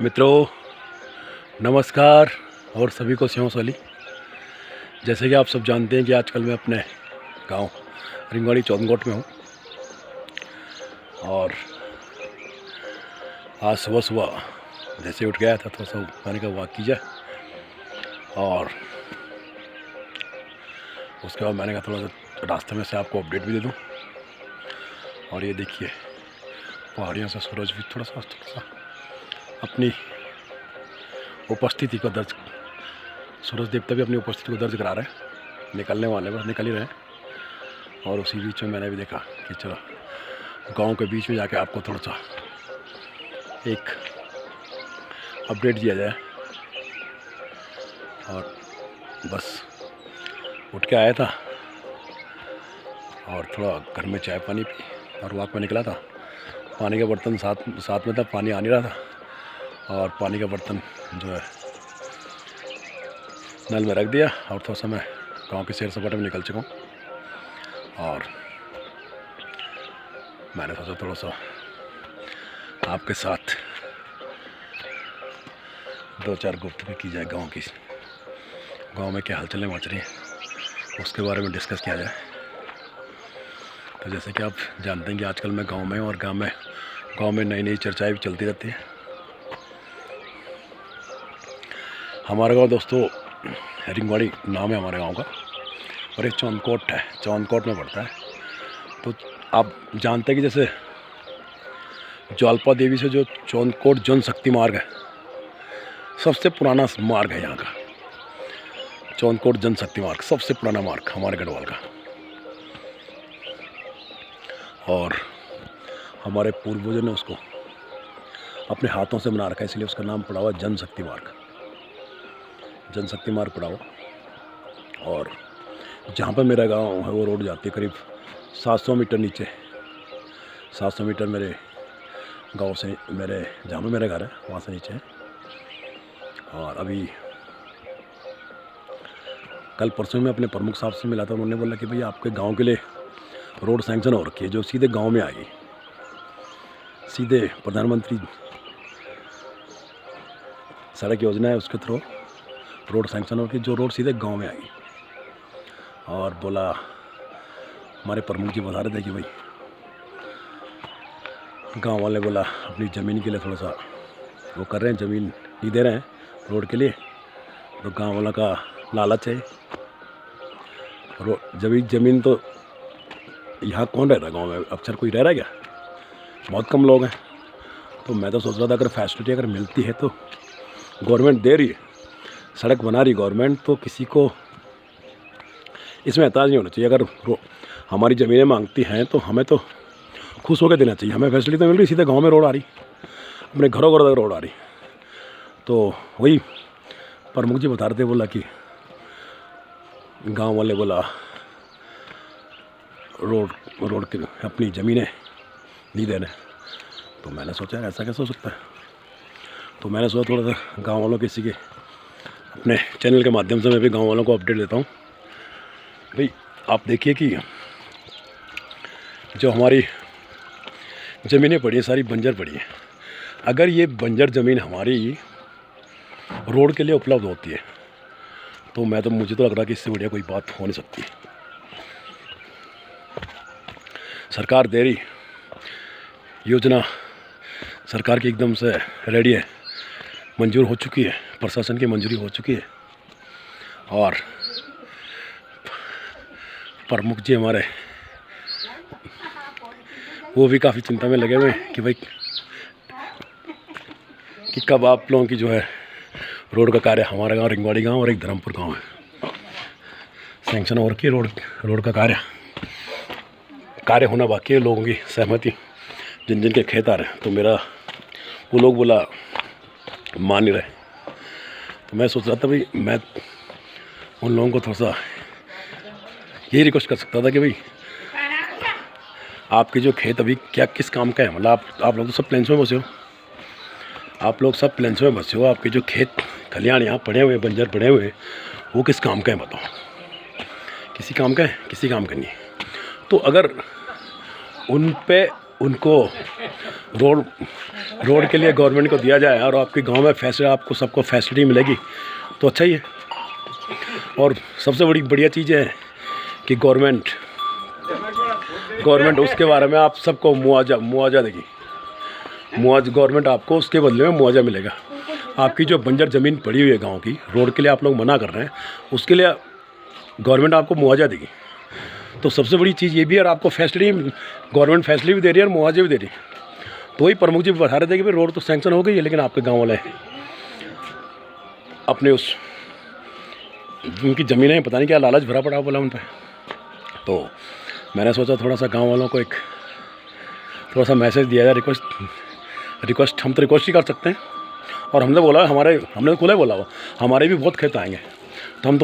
मित्रों नमस्कार और सभी को स्यों सली। जैसे कि आप सब जानते हैं कि आजकल मैं अपने गांव रिंगवाड़ी चौंदकोट में हूं और आज सुबह सुबह जैसे उठ गया था थोड़ा सा मैंने कहा वॉक की जाए और उसके बाद मैंने कहा थोड़ा सा रास्ते में से आपको अपडेट भी दे दूं। और ये देखिए पहाड़ियों से सूरज भी थोड़ा सा अपनी उपस्थिति को दर्ज, सूरज देवता भी अपनी उपस्थिति को दर्ज करा रहे हैं, निकलने वाले बस निकल ही रहे हैं। और उसी बीच में मैंने भी देखा कि चलो गांव के बीच में जाके आपको थोड़ा सा एक अपडेट दिया जाए। और बस उठ के आया था और थोड़ा घर में चाय पानी पी और वॉक में निकला था। पानी का बर्तन साथ में था, पानी आ नहीं रहा था और पानी का बर्तन जो है नल में रख दिया और थोड़ा सा मैं गाँव के सैर सपाटे में निकल चुका हूँ। और मैंने सोचा थोड़ा सा आपके साथ दो चार गुफ्तगू की जाए, गांव में क्या हलचलें मच रही हैं उसके बारे में डिस्कस किया जाए। तो जैसे कि आप जानते हैं कि आजकल मैं गांव में और गांव में नई नई चर्चाएं भी चलती रहती हैं। हमारा गांव दोस्तों रिंगवाड़ी नाम है हमारे गांव का और ये चौंदकोट है, चौंदकोट में पड़ता है। तो आप जानते हैं कि जैसे ज्वालपा देवी से जो चौंदकोट जनशक्ति मार्ग है सबसे पुराना मार्ग है यहाँ का। चौंदकोट जनशक्ति मार्ग सबसे पुराना मार्ग हमारे गढ़वाल का और हमारे पूर्वजों ने उसको अपने हाथों से बना रखा है, इसलिए उसका नाम पड़ा हुआ जनशक्ति मार्ग, जनशक्ति मार्ग पड़ा हुआ। और जहाँ पर मेरा गांव है वो रोड जाती है करीब 700 मीटर नीचे, 700 मीटर मेरे गांव से, मेरे जहाँ पर मेरा घर है वहाँ से नीचे है। और अभी कल परसों में अपने प्रमुख साहब से मिला था, उन्होंने बोला कि भाई आपके गांव के लिए रोड सैंक्शन हो रखी है जो सीधे गांव में आएगी, सीधे प्रधानमंत्री सड़क योजना है उसके थ्रू रोड सैंक्शन हो रखी जो रोड सीधे गांव में आएगी। और बोला हमारे प्रमुख जी बता रहे थे कि भाई गांव वाले बोला अपनी ज़मीन के लिए थोड़ा सा वो कर रहे हैं, ज़मीन नहीं दे रहे हैं रोड के लिए, तो गांव वालों का लालच है। ज़मीन तो यहाँ कौन रहता है गांव में, अक्सर कोई रह रहा है क्या, बहुत कम लोग हैं। तो मैं तो सोच रहा था अगर फैसिलिटी अगर मिलती है तो गवर्नमेंट दे रही है, सड़क बना रही गवर्नमेंट, तो किसी को इसमें एतराज़ नहीं होना चाहिए। अगर हमारी ज़मीनें मांगती हैं तो हमें तो खुश होकर देना चाहिए। हमें फैसिलिटी तो मिल रही, सीधे गांव में रोड आ रही, अपने घरों तक रोड आ रही। तो वही प्रमुख जी बता रहे थे, बोला कि गांव वाले बोला रोड की अपनी ज़मीनें नहीं दे रहे। तो मैंने सोचा ऐसा कैसे हो सकता है, तो मैंने सोचा थोड़ा सा गांव वालों किसी के अपने चैनल के माध्यम से मैं भी गांव वालों को अपडेट देता हूं। भाई आप देखिए कि जो हमारी ज़मीनें पड़ी हैं सारी बंजर पड़ी हैं। अगर ये बंजर ज़मीन हमारी रोड के लिए उपलब्ध होती है तो मुझे तो लग रहा है कि इससे बढ़िया कोई बात हो नहीं सकती। सरकार दे रही योजना, सरकार की एकदम से रेडी है, मंजूर हो चुकी है, प्रशासन की मंजूरी हो चुकी है। और प्रमुख जी हमारे वो भी काफ़ी चिंता में लगे हुए हैं कि भाई कि कब आप लोगों की जो है रोड का कार्य, हमारा गांव रिंगवाड़ी गांव और एक धर्मपुर गांव है सैंक्शन हो रखी है, रोड का कार्य होना बाकी है, लोगों की सहमति, जिन के खेत आ रहे हैं। तो मेरा वो लोग बोला मान नहीं रहे। तो मैं सोच रहा था भाई मैं उन लोगों को थोड़ा सा यही रिक्वेस्ट कर सकता था कि भाई आपके जो खेत अभी क्या किस काम का है, मतलब आप लोग तो सब प्लेन्स में बसे हो, आप लोग सब प्लेन्स में बसे हो, आपके जो खेत खलियान यहाँ पड़े हुए बंजर पड़े हुए वो किस काम का है बताओ, किसी काम का है, किसी काम का नहीं है। तो अगर उन पे उनको रोड के लिए गवर्नमेंट को दिया जाए और आपके गांव में आपको सबको फैसिलिटी मिलेगी तो अच्छा ही है। और सबसे बढ़िया चीज़ है कि गवर्नमेंट उसके बारे में आप सबको मुआवजा देगी। गवर्नमेंट आपको उसके बदले में मुआवजा मिलेगा। आपकी जो बंजर ज़मीन पड़ी हुई है गांव की, रोड के लिए आप लोग मना कर रहे हैं, उसके लिए गवर्नमेंट आपको मुआवजा देगी। तो सबसे बड़ी चीज़ ये भी है, और आपको गवर्नमेंट फैसिलिटी भी दे रही है और मुआवजे भी दे रही है। तो वही प्रमुख जी बता रहे थे कि भाई रोड तो सैंक्शन हो गई है, लेकिन आपके गाँव वाले अपने उनकी ज़मीनें पता नहीं क्या लालच भरा पड़ा बोला उन पर। तो मैंने सोचा थोड़ा सा गांव वालों को थोड़ा सा मैसेज दिया जाए, रिक्वेस्ट हम तो रिक्वेस्ट ही कर सकते हैं। और हमने तो खुला बोला हुआ हमारे भी बहुत खेत आएंगे, तो हम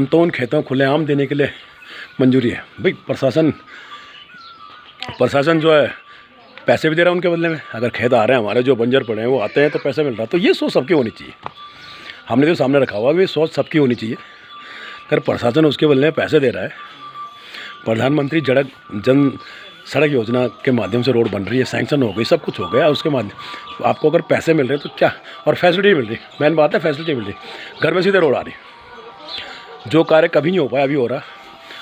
तो उन खेतों खुलेआम देने के लिए मंजूरी है। भाई प्रशासन जो है पैसे भी दे रहा है उनके बदले में। अगर खेत आ रहे हैं हमारे जो बंजर पड़े हैं वो आते हैं तो पैसे मिल रहा है। तो ये सोच सबकी होनी चाहिए। हमने जो सामने रखा हुआ ये सोच सबकी होनी चाहिए। अगर प्रशासन उसके बदले में पैसे दे रहा है, प्रधानमंत्री जन सड़क योजना के माध्यम से रोड बन रही है, सैंक्शन हो गई, सब कुछ हो गया, उसके माध्यम आपको अगर पैसे मिल रहे हैं तो क्या, और फैसिलिटी मिल रही, मेन बात है फैसिलिटी मिल रही, घर में सीधे रोड आ रही। जो कार्य कभी नहीं हो पाया अभी हो रहा।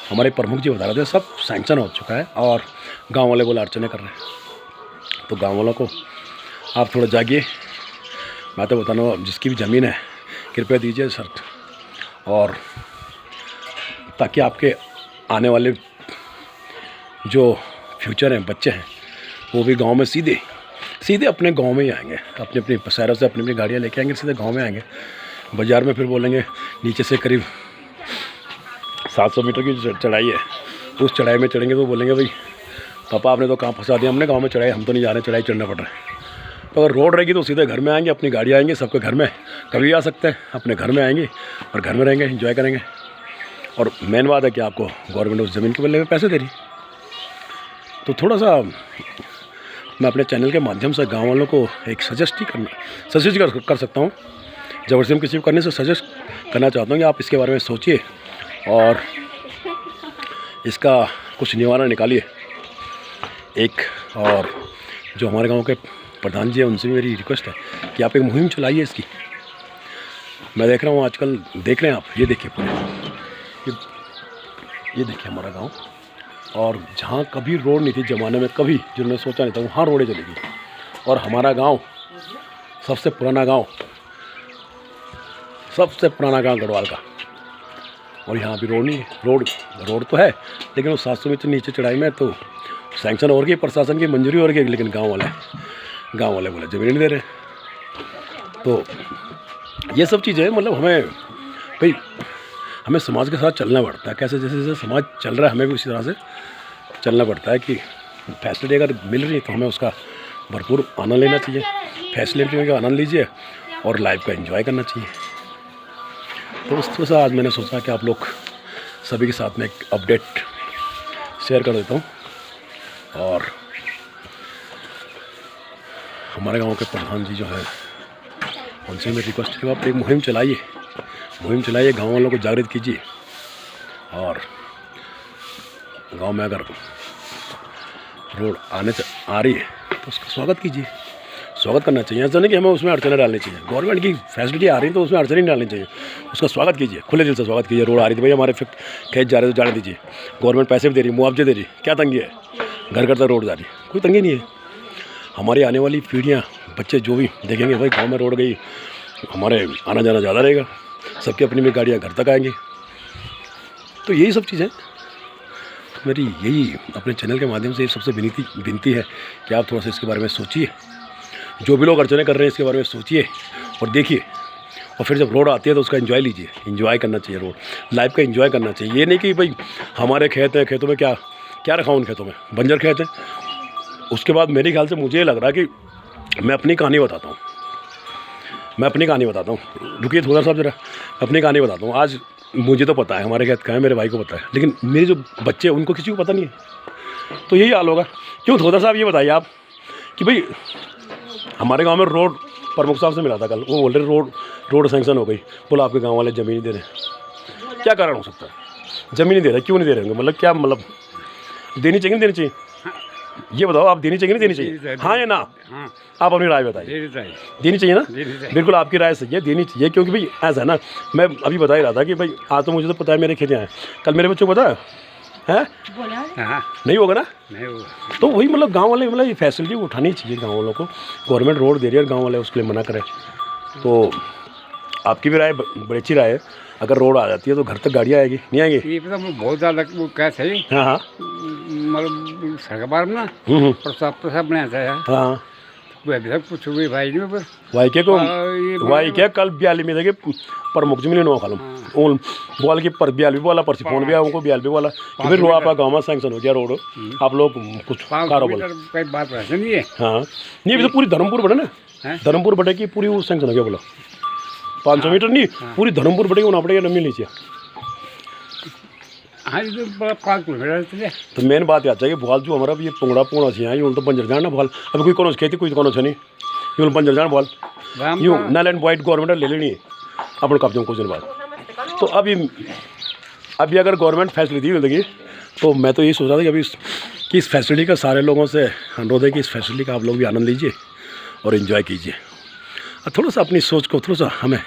हमारे प्रमुख जी बता रहे थे सब सैंक्शन हो चुका है और गांव वाले बोला अर्चने कर रहे हैं। तो गांव वालों को आप थोड़ा जागिए। मैं तो बता रहा हूँ, जिसकी भी ज़मीन है कृपया दीजिए सर, और ताकि आपके आने वाले जो फ्यूचर हैं, बच्चे हैं, वो भी गांव में सीधे अपने गांव में ही आएंगे। अपनी शहरों से अपनी गाड़ियाँ लेके आएंगे, सीधे गांव में आएंगे। बाज़ार में फिर बोलेंगे नीचे से करीब 700 मीटर की चढ़ाई है, उस चढ़ाई में चढ़ेंगे तो बोलेंगे भाई पापा आपने तो कहाँ फंसा दिया, हमने गांव में चढ़ाई, हम तो नहीं जा रहे, चढ़ाई चढ़ना पड़ रहा है। तो अगर रोड रहेगी तो सीधे घर में आएंगे, अपनी गाड़ी आएंगे, सबके घर में कभी आ सकते हैं, अपने घर में आएंगे और घर में रहेंगे, एंजॉय करेंगे। और मेन बात है कि आपको गवर्नमेंट उस ज़मीन के बदले में पैसे दे रही। तो थोड़ा सा मैं अपने चैनल के माध्यम से गाँव वालों को एक सजेस्ट कर सकता हूँ। ज़बरदस्ती हम किसी को करने से सजेस्ट करना चाहता हूँ कि आप इसके बारे में सोचिए और इसका कुछ निवारण निकालिए। और जो हमारे गांव के प्रधान जी हैं उनसे भी मेरी रिक्वेस्ट है कि आप एक मुहिम चलाइए इसकी। मैं देख रहा हूँ आजकल, देख रहे हैं आप, ये देखिए पूरे ये देखिए हमारा गांव, और जहाँ कभी रोड नहीं थी ज़माने में, कभी जिन्होंने सोचा नहीं था वहाँ रोडें चलेगी। और हमारा गांव सबसे पुराना गांव गढ़वाल का, और यहाँ भी रोड नहीं है। रोड तो है, लेकिन वो 700 मीटर नीचे चढ़ाई में तो सैंक्शन हो रही है, प्रशासन की मंजूरी हो रही है, लेकिन गांव वाले बोले ज़मीन नहीं दे रहे। तो ये सब चीज़ें मतलब हमें समाज के साथ चलना पड़ता है। कैसे जैसे समाज चल रहा है, हमें भी उसी तरह से चलना पड़ता है कि फैसिलिटी अगर मिल रही है तो हमें उसका भरपूर आनंद लेना चाहिए। फैसिलिटी का आनंद लीजिए और लाइफ का एंजॉय करना चाहिए। तो उस तरह से आज मैंने सोचा कि आप लोग सभी के साथ में एक अपडेट शेयर कर देता हूँ। और हमारे गांव के प्रधान जी जो है उनसे मेरी रिक्वेस्ट है कि आप एक मुहिम चलाइए, गांव वालों को जागृत कीजिए। और गांव में अगर रोड आ रही है तो उसका स्वागत कीजिए, स्वागत करना चाहिए। ऐसा नहीं कि हमें उसमें अड़चने डालनी चाहिए। गवर्नमेंट की फैसिलिटी आ रही है तो उसमें अड़चने नहीं डालनी चाहिए, उसका स्वागत कीजिए, खुले दिल से स्वागत कीजिए। रोड आ रही थी भाई हमारे खेत जा रहे तो जाने दीजिए, गवर्नमेंट पैसे भी दे रही, मुआवजे दे रही, क्या तंगी है? घर तक रोड जा रही, कोई तंगी नहीं है। हमारी आने वाली पीढ़ियाँ, बच्चे जो भी देखेंगे भाई गाँव में रोड गई, हमारे आना जाना ज़्यादा रहेगा, सबकी अपनी भी गाड़ियाँ घर तक आएंगी। तो यही सब चीज़ें मेरी यही अपने चैनल के माध्यम से सबसे विनती है कि आप थोड़ा सा इसके बारे में सोचिए। जो भी लोग अर्चने कर रहे हैं इसके बारे में सोचिए और देखिए, और फिर जब रोड आती है तो उसका एंजॉय लीजिए। एंजॉय करना चाहिए, रोड लाइफ का एंजॉय करना चाहिए। ये नहीं कि भाई हमारे खेत हैं, खेतों में क्या रखा उन खेतों में, बंजर खेत हैं। उसके बाद मेरे ख्याल से मुझे लग रहा है कि मैं अपनी कहानी बताता हूँ, रुकिए थोड़ा सा जरा, अपनी कहानी बताता हूँ। आज मुझे तो पता है हमारे खेत का है, मेरे भाई को पता है, लेकिन मेरे जो बच्चे हैं उनको किसी को पता नहीं है। तो यही हाल होगा। क्यों थोड़ा साहब ये बताइए आप कि भाई हमारे गांव में रोड प्रमुख साहब से मिला था कल, वो बोल रहे रोड सैंक्शन हो गई, बोला आपके गांव वाले ज़मीन दे रहे हैं। क्या कारण हो सकता है? ज़मीन नहीं दे रहे, क्यों नहीं दे रहे होंगे? मतलब क्या, मतलब देनी चाहिए नहीं देनी चाहिए? ये बताओ आप देनी चाहिए नहीं देनी चाहिए, हाँ या ना? हाँ, आप अपनी राय बताइए। देनी चाहिए ना? बिल्कुल आपकी राय सही है, देनी चाहिए, क्योंकि भाई ऐसा है ना, मैं अभी बता ही रहा था कि भाई आज तो मुझे तो पता है मेरे खेत हैं, कल मेरे बच्चों को पता है हाँ, नहीं होगा ना? नहीं होगा। तो वही मतलब गांव वाले मतलब ये फैसिलिटी उठानी चाहिए गांव वालों को। गवर्नमेंट रोड दे रही है और गांव वाले उसके लिए मना करें, तो आपकी भी राय बड़ी अच्छी राय है। अगर रोड आ जाती है तो घर तक गाड़ियाँ आएगी, नहीं आएगी? ये पता बहुत ज़्यादा वो क्या सही हाँ हाँ मतलब सरकार में ना हम्म, प्रसाद बनाया था यार, हाँ वो अभी तक कुछ हुई भाई नहीं पर वाई के को ये वाई के कल ब्याली में देखे प्रमुख जमीन नो खालम उन बोल की पर ब्याली वाला परसी फोन भी उनको ब्याली वाला कि भाई रो आपका गाँव में सैंक्शन हो गया रोड, आप लोग कुछ कारोबार कई बात वैसे नहीं है। हाँ नहीं अभी तो पूरी धर्मपुर बढ़े ना, धर्मपुर बढ़े की पूरी वो सैंक्शन हो गया बोला 500 मीटर नहीं पूरी धर्मपुर बढ़ेगी होना पड़ेगा नमी नीचे। हाँ ये तो बड़ा 5 किलोमीटर तो मेन बात याद चाहिए भोल जो हमारा भी ये पुंगड़ा पुंगड़ा से यूँ तो बंजर जाना भोल अभी कोई कोनो खेती कोई कोनो नहीं यूँ बंजर जाना भोल यूँ नल एंड वाइट गवर्नमेंट ले लेनी है अपने कब्जों कुछ दिन बाद। तो अभी अगर गवर्नमेंट फैसिलिटी मिलेगी तो मैं तो यही सोच रहा था कि इस फैसिलिटी का सारे लोगों से अनुरोध है कि इस फैसिलिटी का आप लोग भी आनंद लीजिए और इन्जॉय कीजिए। और थोड़ा सा अपनी सोच को हमें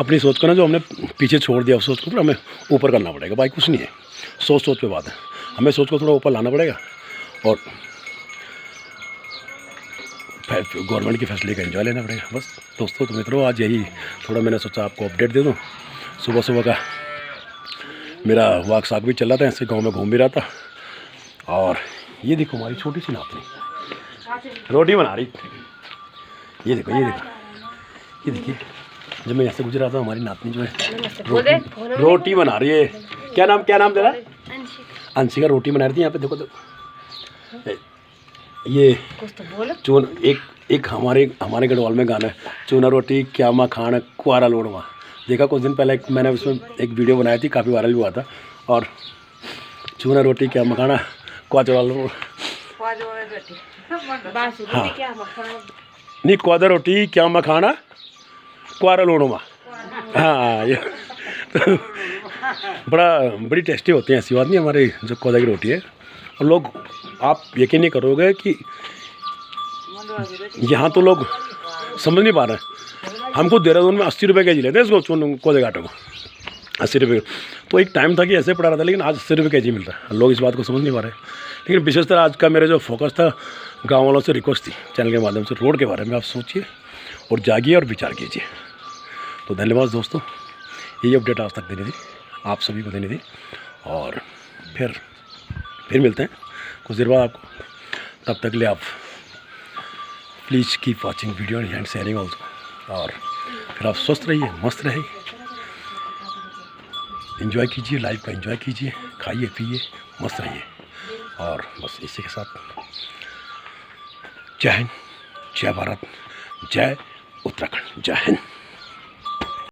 अपनी सोच को ना जो हमने पीछे छोड़ दिया उस सोच को हमें ऊपर करना पड़ेगा। भाई कुछ नहीं है, सोच पे बात है, हमें सोच को थोड़ा ऊपर लाना पड़ेगा और गवर्नमेंट की फैसिलिटी का एंजॉय लेना पड़ेगा। बस दोस्तों तो मित्रों आज यही थोड़ा मैंने सोचा आपको अपडेट दे दूँ। सुबह का मेरा वाक साग भी चल रहा था, ऐसे गांव में घूम भी रहा था। और ये देखो हमारी छोटी सी नातनी रोटी बना रही, ये देखिए जब मैं यहाँ से गुजरा था हमारी नातनी जो है रोटी बना रही है। क्या नाम दे रहा है? अंशिका रोटी बना रही थी। यहाँ पे देखो तो ये चून एक हमारे गढ़वाल में गाना है, चूना रोटी क्या माँ खाना कुआरा लोड़वा। देखा कुछ दिन पहले मैंने उसमें एक वीडियो बनाई थी, काफ़ी वायरल भी हुआ था। और चूना रोटी क्या मखाना कुआरा लोड़, हाँ नहीं कुआरा रोटी क्या मखाना कुआरा लोड़वा। हाँ ये तो बड़ी टेस्टी होती हैं, ऐसी बात नहीं। हमारे जो कोदा की रोटी है और लोग आप यकीन नहीं करोगे कि यहाँ तो लोग समझ नहीं पा रहे हैं। हमको देहरादून में 80 रुपये के जी लेते हैं इसको कोदे घाटों को 80 रुपये। तो एक टाइम था कि ऐसे पड़ा रहा था, लेकिन आज 80 रुपये के जी मिलता है। लोग इस बात को समझ नहीं पा रहे। लेकिन विशेषतर आज का मेरा जो फोकस था गाँव वालों से रिक्वेस्ट थी चैनल के माध्यम से, रोड के बारे में आप सोचिए और जागिए और विचार कीजिए। तो धन्यवाद दोस्तों, यही अपडेट आज तक देनी थी, आप सभी को देनी थी। और फिर मिलते हैं कुछ देर बाद आपको। तब तक के लिए आप please keep watching video and sharing also. और फिर आप स्वस्थ रहिए, मस्त रहिए, एंजॉय कीजिए, लाइफ का एंजॉय कीजिए, खाइए पिए, मस्त रहिए। और बस इसी के साथ जय हिंद, जय भारत, जय उत्तराखंड, जय हिंद।